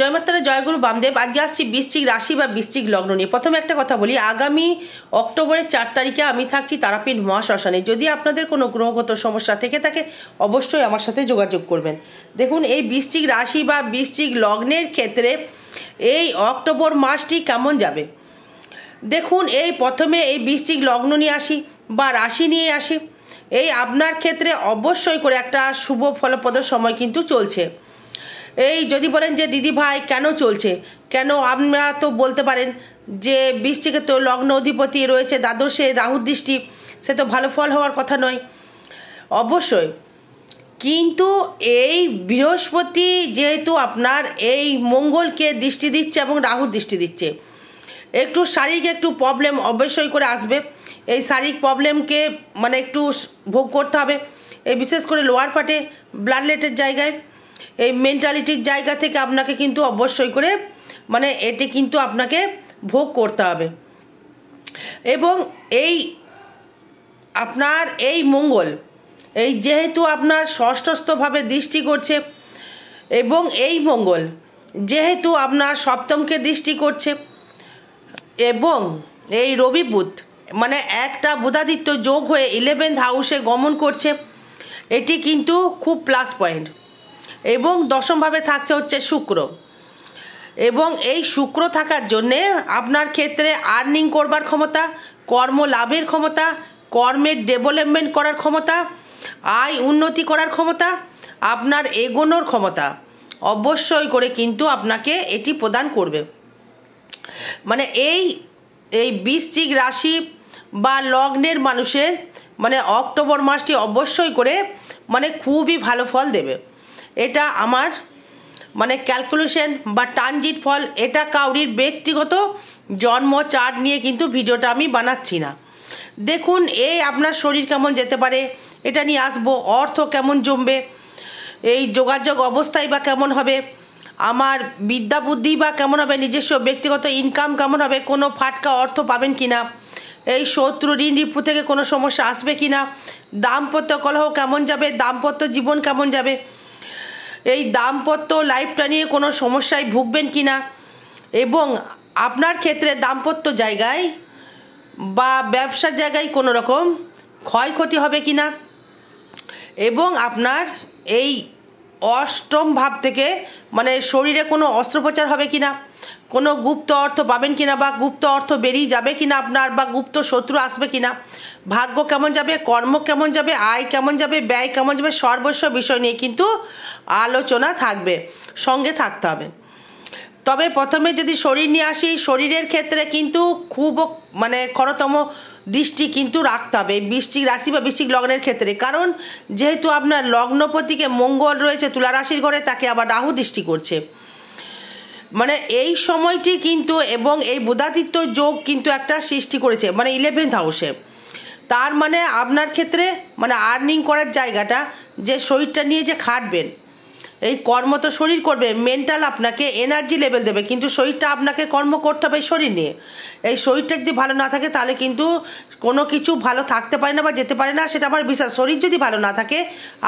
জয় মাতারা, জয়গুরু বামদেব। আজকে আসছি বৃশ্চিক রাশি বা বৃশ্চিক লগ্ন নিয়ে। প্রথমে একটা কথা বলি, আগামী অক্টোবরের 4 তারিখে আমি থাকছি তারাপীঠ মহাশ্মশানে। যদি আপনাদের কোনো গ্রহগত সমস্যা থেকে থাকে অবশ্যই আমার সাথে যোগাযোগ করবেন। দেখুন, এই বৃশ্চিক রাশি বা বৃশ্চিক লগ্নের ক্ষেত্রে এই অক্টোবর মাসটি কেমন যাবে। দেখুন, এই প্রথমে এই বৃশ্চিক লগ্ন নিয়ে আসি বা রাশি নিয়ে আসি। এই আপনার ক্ষেত্রে অবশ্যই করে একটা শুভ ফলপ্রদ সময় কিন্তু চলছে। এই যদি বলেন যে দিদি ভাই কেন চলছে, কেন, আপনারা তো বলতে পারেন যে বৃশ্চিকে তো লগ্ন অধিপতি রয়েছে দ্বাদশে, রাহুর দৃষ্টি, সে তো ভালো ফল হওয়ার কথা নয়। অবশ্যই, কিন্তু এই বৃহস্পতি যেহেতু আপনার এই মঙ্গলকে দৃষ্টি দিচ্ছে এবং রাহুর দৃষ্টি দিচ্ছে, একটু শারীরিক একটু প্রবলেম অবশ্যই করে আসবে। এই শারীরিক প্রবলেমকে মানে একটু ভোগ করতে হবে। এই বিশেষ করে লোয়ার পার্টে ব্লাডলেটের জায়গায়, এই মেন্টালিটির জায়গা থেকে আপনাকে কিন্তু অবশ্যই করে মানে এটি কিন্তু আপনাকে ভোগ করতে হবে। এবং এই আপনার এই মঙ্গল এই যেহেতু আপনার ষষ্ঠস্থভাবে দৃষ্টি করছে এবং এই মঙ্গল যেহেতু আপনার সপ্তমকে দৃষ্টি করছে এবং এই রবি বুধ মানে একটা বুধাদিত্য যোগ হয়ে 11th হাউসে গমন করছে, এটি কিন্তু খুব প্লাস পয়েন্ট। এবং দশমভাবে থাকছে হচ্ছে শুক্র, এবং এই শুক্র থাকার জন্যে আপনার ক্ষেত্রে আর্নিং করবার ক্ষমতা, কর্ম লাভের ক্ষমতা, কর্মের ডেভেলপমেন্ট করার ক্ষমতা, আয় উন্নতি করার ক্ষমতা, আপনার এগোনোর ক্ষমতা অবশ্যই করে কিন্তু আপনাকে এটি প্রদান করবে। মানে এই বৃশ্চিক রাশি বা লগ্নের মানুষের মানে অক্টোবর মাসটি অবশ্যই করে মানে খুবই ভালো ফল দেবে। এটা আমার মানে ক্যালকুলেশন বা ট্রানজিট ফল, এটা কাউরির ব্যক্তিগত জন্ম চার্ট নিয়ে কিন্তু ভিডিওটা আমি বানাচ্ছি না। দেখুন, এই আপনার শরীর কেমন যেতে পারে এটা নিয়ে আসবো, অর্থ কেমন জমবে, এই যোগাযোগ অবস্থায় বা কেমন হবে, আমার বিদ্যা বুদ্ধি বা কেমন হবে, নিজস্ব ব্যক্তিগত ইনকাম কেমন হবে, কোনো ফাটকা অর্থ পাবেন কি না, এই শত্রু ঋণ রিপু থেকে কোনো সমস্যা আসবে কি না, দাম্পত্য কলহ কেমন যাবে, দাম্পত্য জীবন কেমন যাবে, এই দাম্পত্য লাইফটা নিয়ে কোনো সমস্যায় ভুগবেন কি না, এবং আপনার ক্ষেত্রে দাম্পত্য জায়গায় বা ব্যবসার জায়গায় কোনো রকম ক্ষয়ক্ষতি হবে কি না, এবং আপনার এই অষ্টম ভাব থেকে মানে শরীরে কোনো অস্ত্রোপচার হবে কি না, কোনো গুপ্ত অর্থ পাবেন কিনা বা গুপ্ত অর্থ বেরিয়ে যাবে কিনা আপনার, বা গুপ্ত শত্রু আসবে কিনা, ভাগ্য কেমন যাবে, কর্ম কেমন যাবে, আয় কেমন যাবে, ব্যয় কেমন যাবে, সর্বস্ব বিষয় নিয়ে কিন্তু আলোচনা থাকবে, সঙ্গে থাকতে হবে। তবে প্রথমে যদি শরীর নিয়ে আসি, শরীরের ক্ষেত্রে কিন্তু খুব মানে খরতম দৃষ্টি কিন্তু রাখতে হবে বৃশ্চিক রাশি বা বৃশ্চিক লগ্নের ক্ষেত্রে। কারণ যেহেতু আপনার লগ্নপতিকে মঙ্গল রয়েছে তুলা রাশির ঘরে, তাকে আবার রাহু দৃষ্টি করছে, মানে এই সময়টি কিন্তু এবং এই বুধাদিত্য যোগ কিন্তু একটা সৃষ্টি করেছে মানে 11th হাউসে। তার মানে আপনার ক্ষেত্রে মানে আর্নিং করার জায়গাটা, যে শরীরটা নিয়ে যে খাটবেন, এই কর্ম তো শরীর করবে, মেন্টাল আপনাকে এনার্জি লেভেল দেবে, কিন্তু শরীরটা আপনাকে কর্ম করতে হবে শরীর নিয়ে। এই শরীরটা যদি ভালো না থাকে তাহলে কিন্তু কোনো কিছু ভালো থাকতে পারে না বা যেতে পারে না, সেটা আমার বিশ্বাস। শরীর যদি ভালো না থাকে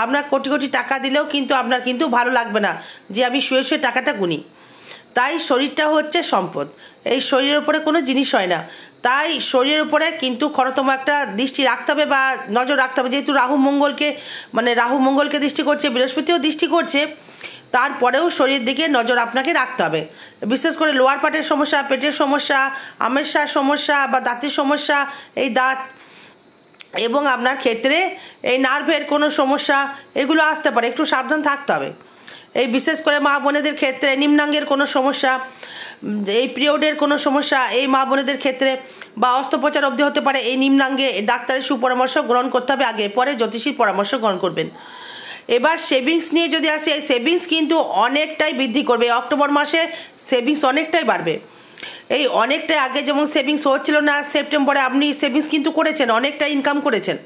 আপনার কোটি কোটি টাকা দিলেও কিন্তু আপনার কিন্তু ভালো লাগবে না যে আমি শুয়ে শুয়ে টাকাটা গুনি। তাই শরীরটা হচ্ছে সম্পদ, এই শরীরের উপরে কোনো জিনিস হয় না। তাই শরীরের উপরে কিন্তু খরতম একটা দৃষ্টি রাখতে হবে বা নজর রাখতে হবে। যেহেতু রাহু মঙ্গলকে দৃষ্টি করছে, বৃহস্পতিও দৃষ্টি করছে, তারপরেও শরীরের দিকে নজর আপনাকে রাখতে হবে। বিশেষ করে লোয়ার পার্টের সমস্যা, পেটের সমস্যা, আমাশার সমস্যা বা দাঁতের সমস্যা, এই দাঁত এবং আপনার ক্ষেত্রে এই নার্ভের কোনো সমস্যা, এগুলো আসতে পারে, একটু সাবধান থাকতে হবে। এই বিশেষ করে মা বোনেদের ক্ষেত্রে নিম্নাঙ্গের কোনো সমস্যা, এই পিরিয়ডের কোনো সমস্যা এই মা বোনেদের ক্ষেত্রে, বা অস্ত্রোপচার অবধি হতে পারে এই নিম্নাঙ্গে, ডাক্তারের সুপরামর্শ গ্রহণ করতে হবে আগে, পরে জ্যোতিষীর পরামর্শ গ্রহণ করবেন। এবার সেভিংস নিয়ে যদি আসে, এই সেভিংস কিন্তু অনেকটাই বৃদ্ধি করবে অক্টোবর মাসে, সেভিংস অনেকটাই বাড়বে। এই অনেকটাই, আগে যেমন সেভিংস হচ্ছিল না, সেপ্টেম্বরে আপনি সেভিংস কিন্তু করেছেন, অনেকটা ইনকাম করেছেন।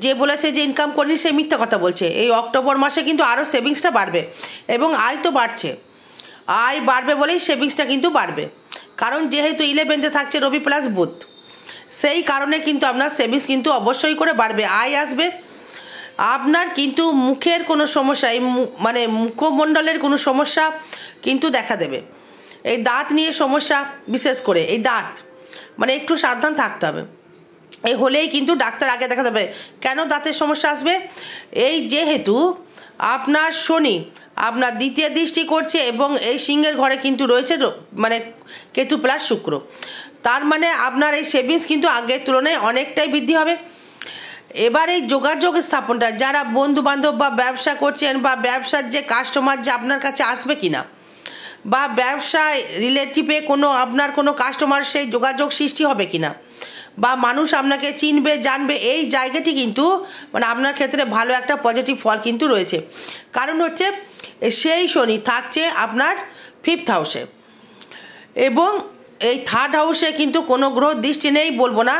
যে বলেছে যে ইনকাম করিনি সে মিথ্যা কথা বলছে। এই অক্টোবর মাসে কিন্তু আরও সেভিংসটা বাড়বে এবং আয় তো বাড়ছে, আয় বাড়বে বলেই সেভিংসটা কিন্তু বাড়বে। কারণ যেহেতু 11th থাকছে রবি প্লাস বুধ, সেই কারণে কিন্তু আপনার সেভিংস কিন্তু অবশ্যই করে বাড়বে, আয় আসবে। আপনার কিন্তু মুখের কোনো সমস্যা, এই মানে মুখমণ্ডলের কোনো সমস্যা কিন্তু দেখা দেবে। এই দাঁত নিয়ে সমস্যা, বিশেষ করে এই দাঁত মানে একটু সাবধান থাকতে হবে। এই হলেই কিন্তু ডাক্তার আগে দেখাতে হবে। কেন দাঁতের সমস্যা আসবে? এই যেহেতু আপনার শনি আপনার দ্বিতীয় দৃষ্টি করছে এবং এই সিংহের ঘরে কিন্তু রয়েছে মানে কেতু প্লাস শুক্র, তার মানে আপনার এই সেভিংস কিন্তু আগের তুলনায় অনেকটাই বৃদ্ধি হবে। এবার এই যোগাযোগ স্থাপনটা, যারা বন্ধু বান্ধব বা ব্যবসা করছেন বা ব্যবসার যে কাস্টমার যে আপনার কাছে আসবে কিনা, বা ব্যবসায় রিলেটিভে কোনো আপনার কোনো কাস্টমার সেই যোগাযোগ সৃষ্টি হবে কিনা, বা মানুষ আপনাকে চিনবে জানবে, এই জায়গাটি কিন্তু মানে আপনার ক্ষেত্রে ভালো একটা পজিটিভ ফল কিন্তু রয়েছে। কারণ হচ্ছে সেই শনি থাকছে আপনার 5th হাউসে এবং এই 3rd হাউসে কিন্তু কোনো গ্রহ দৃষ্টি নেই বলবো না,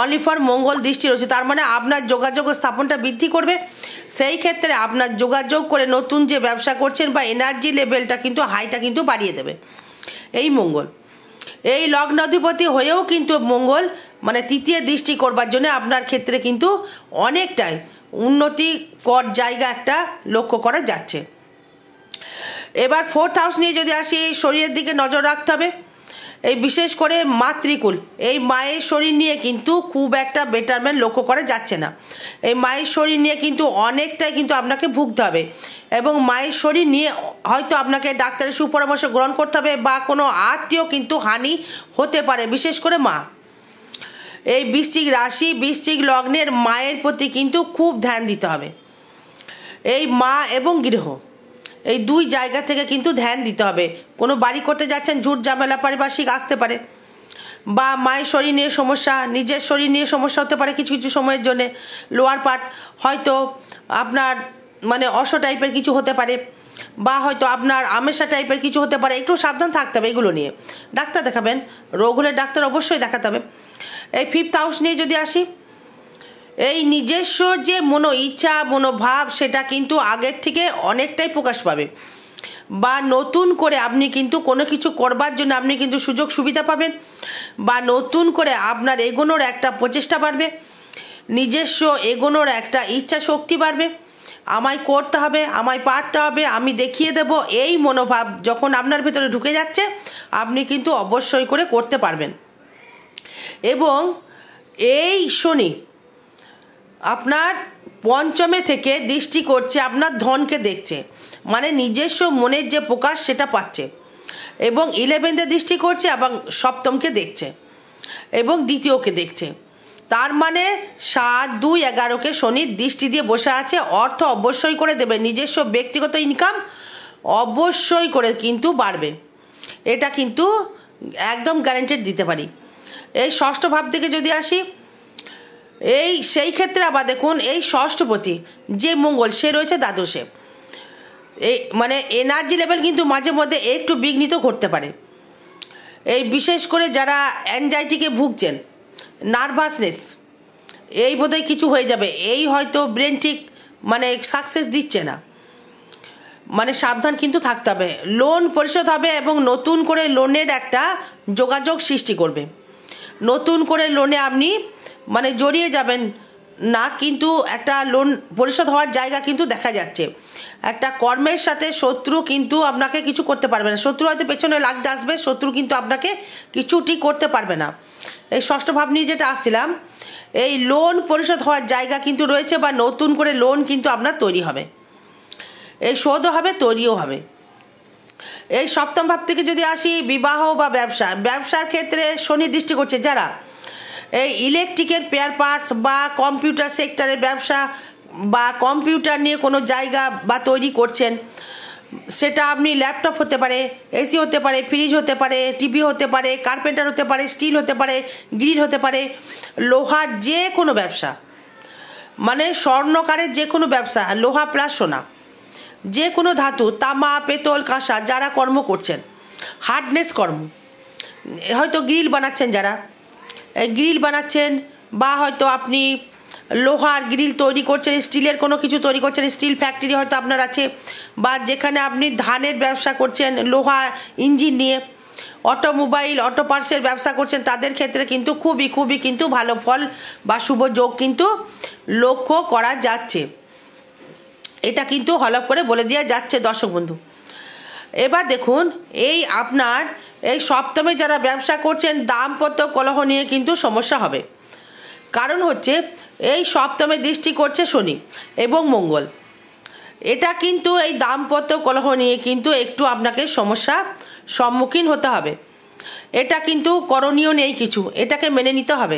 অনলি ফর মঙ্গল দৃষ্টি রয়েছে। তার মানে আপনার যোগাযোগ স্থাপনটা বৃদ্ধি করবে। সেই ক্ষেত্রে আপনার যোগাযোগ করে নতুন যে ব্যবসা করছেন বা এনার্জি লেভেলটা কিন্তু হাইটা কিন্তু বাড়িয়ে দেবে এই মঙ্গল। এই লগ্নাধিপতি হয়েও কিন্তু মঙ্গল মানে 3য় দৃষ্টি করবার জন্য আপনার ক্ষেত্রে কিন্তু অনেকটাই উন্নতিকর জায়গা একটা লক্ষ্য করা যাচ্ছে। এবার 4th হাউস নিয়ে যদি আসি, শরীরের দিকে নজর রাখতে হবে। এই বিশেষ করে মাতৃকুল, এই মায়ের শরীর নিয়ে কিন্তু খুব একটা বেটারমেন্ট লক্ষ্য করা যাচ্ছে না। এই মায়ের শরীর নিয়ে কিন্তু অনেকটাই কিন্তু আপনাকে ভুগতে হবে এবং মায়ের শরীর নিয়ে হয়তো আপনাকে ডাক্তারের সুপরামর্শ গ্রহণ করতে হবে বা কোনো আত্মীয় কিন্তু হানি হতে পারে, বিশেষ করে মা। এই বৃশ্চিক রাশি বৃশ্চিক লগ্নের মায়ের প্রতি কিন্তু খুব ধ্যান দিতে হবে। এই মা এবং গৃহ এই দুই জায়গা থেকে কিন্তু ধ্যান দিতে হবে। কোনো বাড়ি করতে যাচ্ছেন, ঝুট ঝামেলা পারিপার্শ্বিক আসতে পারে, বা মায়ের শরীর নিয়ে সমস্যা, নিজের শরীর নিয়ে সমস্যা হতে পারে কিছু কিছু সময়ের জন্যে। লোয়ার পার্ট হয়তো আপনার মানে অস টাইপের কিছু হতে পারে, বা হয়তো আপনার আমেশা টাইপের কিছু হতে পারে। একটু সাবধান থাকতে হবে এগুলো নিয়ে। ডাক্তার দেখাবেন, রোগ হলে ডাক্তার অবশ্যই দেখাতে হবে। এই 5th হাউস নিয়ে যদি আসি, এই নিজস্ব যে মনো ইচ্ছা মনোভাব সেটা কিন্তু আগের থেকে অনেকটাই প্রকাশ পাবে, বা নতুন করে আপনি কিন্তু কোনো কিছু করবার জন্য আপনি কিন্তু সুযোগ সুবিধা পাবেন, বা নতুন করে আপনার এগোনোর একটা প্রচেষ্টা বাড়বে, নিজস্ব এগোনোর একটা ইচ্ছা শক্তি বাড়বে। আমায় করতে হবে, আমায় পারতে হবে, আমি দেখিয়ে দেব, এই মনোভাব যখন আপনার ভেতরে ঢুকে যাচ্ছে আপনি কিন্তু অবশ্যই করে করতে পারবেন। এবং এই শনি আপনার 5মে থেকে দৃষ্টি করছে, আপনার ধনকে দেখছে, মানে নিজস্ব মনের যে প্রকাশ সেটা পাচ্ছে, এবং 11th দৃষ্টি করছে এবং 7মকে দেখছে এবং 2য়কে দেখছে। তার মানে 7, 2, 11কে শনির দৃষ্টি দিয়ে বসে আছে। অর্থ অবশ্যই করে দেবে, নিজস্ব ব্যক্তিগত ইনকাম অবশ্যই করে কিন্তু বাড়বে, এটা কিন্তু একদম গ্যারান্টেড দিতে পারি। এই 6ষ্ঠ ভাব থেকে যদি আসি, এই সেই ক্ষেত্রে আবার দেখুন এই ষষ্ঠপতি যে মঙ্গল সে রয়েছে দ্বাদশে। এই মানে এনার্জি লেভেল কিন্তু মাঝে মধ্যে একটু বিঘ্নিত ঘটতে পারে। এই বিশেষ করে যারা অ্যাংজাইটিকে ভুগছেন, নার্ভাসনেস, এই বোধহয় কিছু হয়ে যাবে, এই হয়তো ব্রেন ঠিক মানে সাকসেস দিচ্ছে না, মানে সাবধান কিন্তু থাকতে হবে। লোন পরিশোধ হবে এবং নতুন করে লোনের একটা যোগাযোগ সৃষ্টি করবে। নতুন করে লোনে আপনি মানে জড়িয়ে যাবেন না, কিন্তু একটা লোন পরিশোধ হওয়ার জায়গা কিন্তু দেখা যাচ্ছে। একটা কর্মের সাথে শত্রু কিন্তু আপনাকে কিছু করতে পারবে না, শত্রু হয়তো পেছনে লাগতে আসবে, শত্রু কিন্তু আপনাকে কিছু ঠিক করতে পারবে না। এই 6ষ্ঠ ভাব নিয়ে যেটা আসছিলাম, এই লোন পরিশোধ হওয়ার জায়গা কিন্তু রয়েছে, বা নতুন করে লোন কিন্তু আপনার তৈরি হবে, এই শোধও হবে, তৈরিও হবে। এই 7ম ভাব থেকে যদি আসি, বিবাহ বা ব্যবসা, ব্যবসার ক্ষেত্রে শনি দৃষ্টি করছে। যারা এই ইলেকট্রিকের পেয়ার পার্টস বা কম্পিউটার সেক্টরের ব্যবসা বা কম্পিউটার নিয়ে কোনো জায়গা বা তৈরি করছেন, সেটা আপনি ল্যাপটপ হতে পারে, এসি হতে পারে, ফ্রিজ হতে পারে, টিভি হতে পারে, কার্পেন্টার হতে পারে, স্টিল হতে পারে, গ্রিল হতে পারে, লোহার যে কোনো ব্যবসা, মানে স্বর্ণকারের যে কোনো ব্যবসা, লোহা প্লাস সোনা, যে কোনো ধাতু, তামা, পেতল, কাঁসা, যারা কর্ম করছেন, হার্ডনেস কর্ম, হয়তো গ্রিল বানাচ্ছেন, যারা গ্রিল বানাচ্ছেন, বা হয়তো আপনি লোহার গ্রিল তৈরি করছেন, স্টিলের কোনো কিছু তৈরি করছেন, স্টিল ফ্যাক্টরি হয়তো আপনার আছে, বা যেখানে আপনি ধানের ব্যবসা করছেন লোহা ইঞ্জিন নিয়ে, অটোমোবাইল অটো পার্টসের ব্যবসা করছেন, তাদের ক্ষেত্রে কিন্তু খুবই খুবই কিন্তু ভালো ফল বা শুভ যোগ কিন্তু লক্ষ্য করা যাচ্ছে। এটা কিন্তু হলফ করে বলে দেওয়া যাচ্ছে দর্শক বন্ধু। এবার দেখুন এই আপনার এই সপ্তমে যারা ব্যবসা করছেন দাম্পত্য কলহ নিয়ে কিন্তু সমস্যা হবে। কারণ হচ্ছে এই সপ্তমে দৃষ্টি করছে শনি এবং মঙ্গল, এটা কিন্তু এই দাম্পত্য কলহ নিয়ে কিন্তু একটু আপনাকে সমস্যা সম্মুখীন হতে হবে। এটা কিন্তু করণীয় নেই কিছু, এটাকে মেনে নিতে হবে।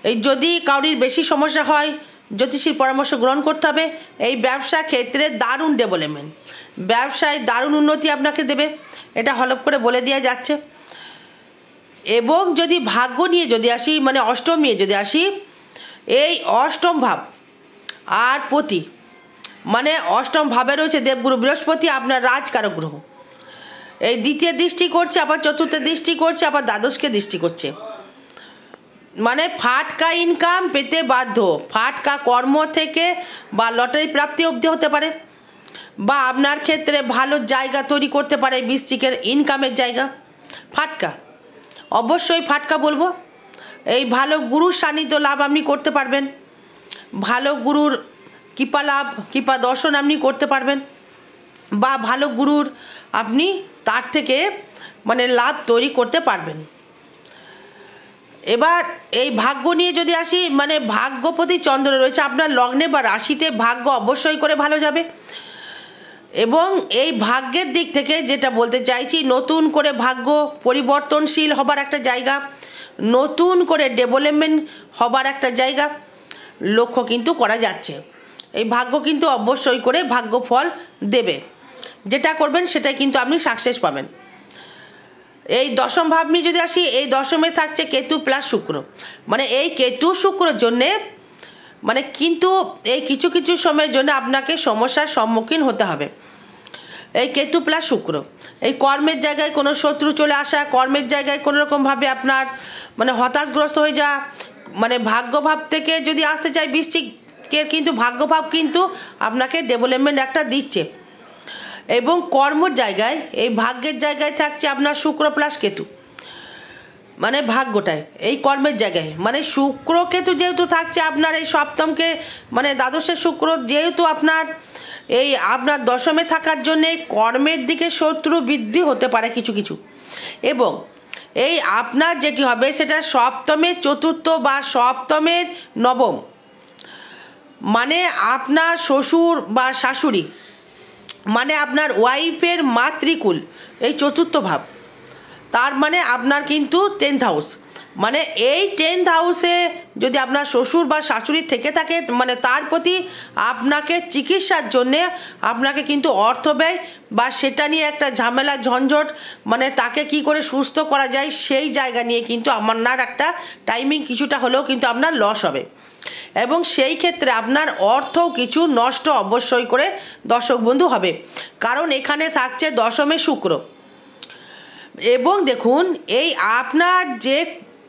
এই যদি কারোর বেশি সমস্যা হয় জ্যোতিষীর পরামর্শ গ্রহণ করতে হবে। এই ব্যবসা ক্ষেত্রে দারুণ ডেভেলপমেন্ট, ব্যবসায় দারুণ উন্নতি আপনাকে দেবে, এটা হলপ করে বলে দেওয়া যাচ্ছে। এবং যদি ভাগ্য নিয়ে যদি আসি, মানে অষ্টম নিয়ে যদি আসি, এই অষ্টম ভাব আর পতি, মানে অষ্টম ভাবে রয়েছে দেবগুরু বৃহস্পতি, আপনার রাজকারক গ্রহ। এই দ্বিতীয় দৃষ্টি করছে, আবার চতুর্থ দৃষ্টি করছে, আবার দ্বাদশকে দৃষ্টি করছে। মানে ফাটকা ইনকাম পেতে বাধ্য, ফাটকা কর্ম থেকে বা লটারি প্রাপ্তি অবধি হতে পারে, বা আপনার ক্ষেত্রে ভালো জায়গা তৈরি করতে পারে বৃশ্চিকের ইনকামের জায়গা। ফাটকা, অবশ্যই ফাটকা বলবো। এই ভালো গুরুর সান্নিধ্য লাভ আপনি করতে পারবেন, ভালো গুরুর কৃপা লাভ, কৃপা দর্শন আপনি করতে পারবেন, বা ভালো গুরুর আপনি তার থেকে মানে লাভ তৈরি করতে পারবেন। এবার এই ভাগ্য নিয়ে যদি আসি, মানে ভাগ্যপতি চন্দ্র রয়েছে আপনার লগ্নে বা রাশিতে, ভাগ্য অবশ্যই করে ভালো যাবে। এবং এই ভাগ্যের দিক থেকে যেটা বলতে চাইছি, নতুন করে ভাগ্য পরিবর্তনশীল হবার একটা জায়গা, নতুন করে ডেভেলপমেন্ট হবার একটা জায়গা লক্ষ্য কিন্তু করা যাচ্ছে। এই ভাগ্য কিন্তু অবশ্যই করে ভাগ্য ফল দেবে, যেটা করবেন সেটাই কিন্তু আপনি সাকসেস পাবেন। এই দশম ভাব নিয়ে যদি আসি, এই দশমে থাকছে কেতু প্লাস শুক্র, মানে এই কেতু শুক্রর জন্যে মানে কিন্তু এই কিছু কিছু সময়ের জন্য আপনাকে সমস্যার সম্মুখীন হতে হবে। এই কেতু প্লাস শুক্র, এই কর্মের জায়গায় কোনো শত্রু চলে আসা, কর্মের জায়গায় কোনো রকমভাবে আপনার মানে হতাশগ্রস্ত হয়ে যাওয়া, মানে ভাগ্যভাব থেকে যদি আসতে চাই বৃশ্চিকের, কিন্তু ভাগ্যভাব কিন্তু আপনাকে ডেভেলপমেন্ট একটা দিচ্ছে। এবং কর্ম জায়গায় এই ভাগ্যের জায়গায় থাকছে আপনার শুক্র প্লাস কেতু, মানে ভাগ্যটায় এই কর্মের জায়গায়, মানে শুক্র কেতু যেহেতু থাকছে আপনার এই সপ্তমকে, মানে দ্বাদশের শুক্র যেহেতু আপনার এই আপনার দশমে থাকার জন্যে কর্মের দিকে শত্রু বৃদ্ধি হতে পারে কিছু কিছু। এবং এই আপনার যেটি হবে সেটা সপ্তমের চতুর্থ বা সপ্তমের নবম, মানে আপনার শ্বশুর বা শাশুড়ি, মানে আপনার ওয়াইফের মাতৃকুল, এই চতুর্থ ভাব, তার মানে আপনার কিন্তু 10th হাউস, মানে এই 10th হাউসে যদি আপনার শ্বশুর বা শাশুড়ি থেকে থাকে, মানে তার প্রতি আপনাকে চিকিৎসার জন্যে আপনাকে কিন্তু অর্থ ব্যয় বা সেটা নিয়ে একটা ঝামেলা ঝঞ্ঝট, মানে তাকে কি করে সুস্থ করা যায় সেই জায়গা নিয়ে কিন্তু আপনার একটা টাইমিং কিছুটা হলেও কিন্তু আপনার লস হবে। এবং সেই ক্ষেত্রে আপনার অর্থও কিছু নষ্ট অবশ্যই করে দর্শক বন্ধু হবে, কারণ এখানে থাকছে দশমে শুক্র। এবং দেখুন এই আপনার যে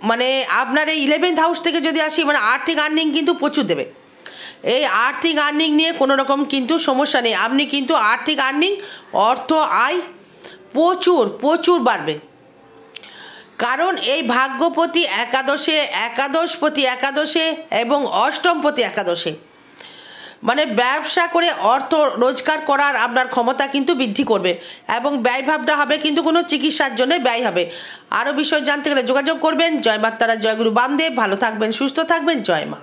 মানে আপনার এই 11th হাউস থেকে যদি আসি, মানে আর্থিক আর্নিং কিন্তু প্রচুর দেবে। এই আর্থিক আর্নিং নিয়ে কোনো রকম কিন্তু সমস্যা নেই, আপনি কিন্তু আর্থিক আর্নিং অর্থ আয় প্রচুর প্রচুর বাড়বে। কারণ এই ভাগ্যপতি একাদশে, একাদশপতি একাদশে এবং অষ্টমপতি একাদশে, মানে ব্যবসা করে অর্থ রোজগার করার আপনার ক্ষমতা কিন্তু বৃদ্ধি করবে। এবং ব্যয়ভাবটা হবে কিন্তু কোনো চিকিৎসার জন্য ব্যয় হবে। আরও বিষয় জানতে গেলে যোগাযোগ করবেন। জয় মা তারা, জয় গুরু বামদেব। ভালো থাকবেন, সুস্থ থাকবেন, জয় মা।